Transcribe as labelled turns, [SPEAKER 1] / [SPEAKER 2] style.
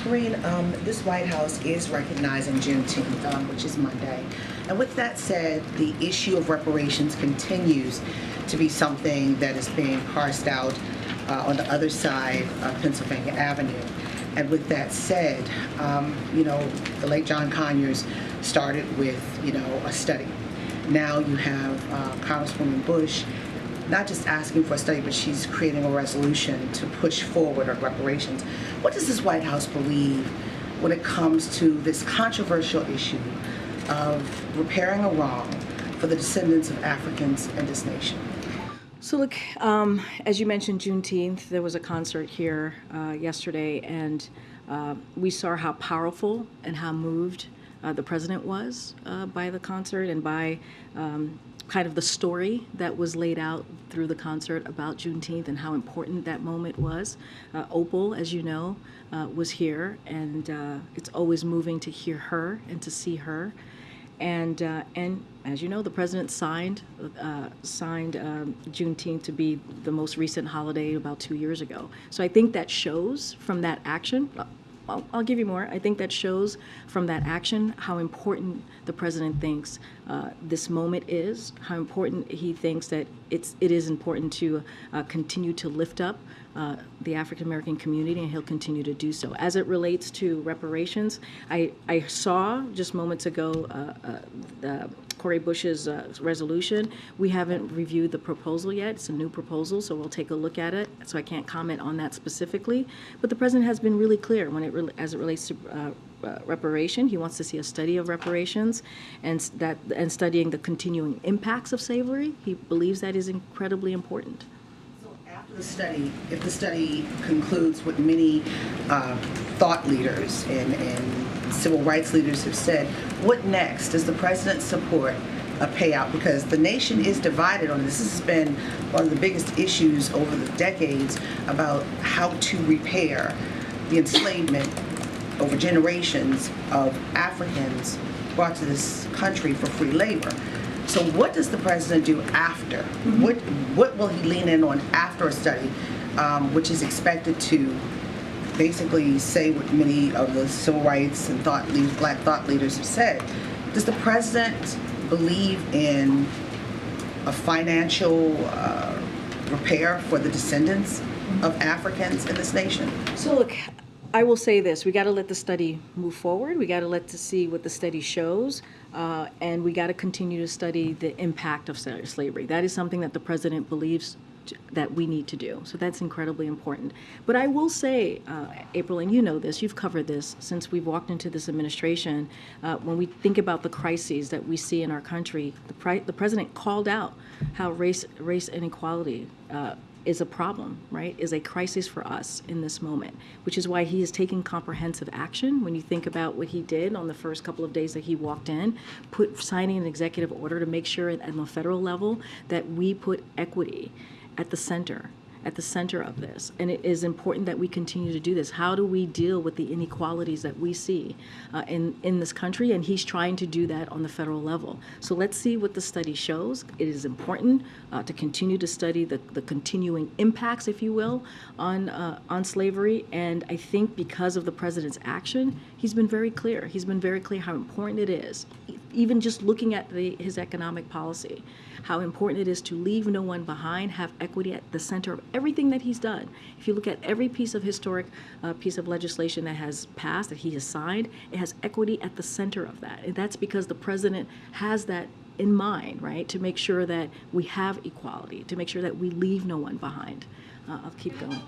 [SPEAKER 1] Karine, this White House is recognizing Juneteenth, which is Monday. And with that said, the issue of reparations continues to be something that is being parsed out on the other side of Pennsylvania Avenue. And with that said, the late John Conyers started with, a study. Now you have Congresswoman Bush not just asking for a study, but she's creating a resolution to push forward on reparations. What does this White House believe when it comes to this controversial issue of repairing a wrong for the descendants of Africans in this nation?
[SPEAKER 2] So look, as you mentioned, Juneteenth, there was a concert here yesterday, and we saw how powerful and how moved the president was by the concert and by kind of the story that was laid out through the concert about Juneteenth and how important that moment was. Opal, as you know, was here, and it's always moving to hear her and to see her. And as you know, the president signed Juneteenth to be the most recent holiday about 2 years ago. So I think that shows from that action. I'll give you more. I think that shows from that action how important the president thinks this moment is, how important he thinks that it is important to continue to lift up the African American community, and he'll continue to do so. As it relates to reparations, I saw just moments ago Cori Bush's resolution. We haven't reviewed the proposal yet. It's a new proposal, so we'll take a look at it. So I can't comment on that specifically. But the president has been really clear as it relates to reparation. He wants to see a study of reparations and studying the continuing impacts of slavery. He believes that is incredibly important.
[SPEAKER 1] After the study, if the study concludes what many thought leaders and civil rights leaders have said, what next? Does the president support a payout? Because the nation is divided on this. This has been one of the biggest issues over the decades about how to repair the enslavement over generations of Africans brought to this country for free labor. So what does the president do after? What will he lean in on after a study, which is expected to basically say what many of the civil rights and black thought leaders have said? Does the president believe in a financial repair for the descendants of Africans in this nation?
[SPEAKER 2] So look, I will say this: we got to let the study move forward. We got to see what the study shows, and we got to continue to study the impact of slavery. That is something that the president believes that we need to do. So that's incredibly important. But I will say, April, and you know this, you've covered this since we've walked into this administration, when we think about the crises that we see in our country, the president called out how race inequality is a problem, right, is a crisis for us in this moment, which is why he is taking comprehensive action. When you think about what he did on the first couple of days that he walked in, signing an executive order to make sure at the federal level that we put equity at the center of this. And it is important that we continue to do this. How do we deal with the inequalities that we see in this country? And he's trying to do that on the federal level. So let's see what the study shows. It is important to continue to study the continuing impacts, if you will, on slavery. And I think because of the president's action, he's been very clear. He's been very clear how important it is, even just looking at his economic policy, how important it is to leave no one behind, have equity at the center of everything that he's done. If you look at every piece of historic piece of legislation that has passed, that he has signed, it has equity at the center of that. And that's because the president has that in mind, right, to make sure that we have equality, to make sure that we leave no one behind. I'll keep going.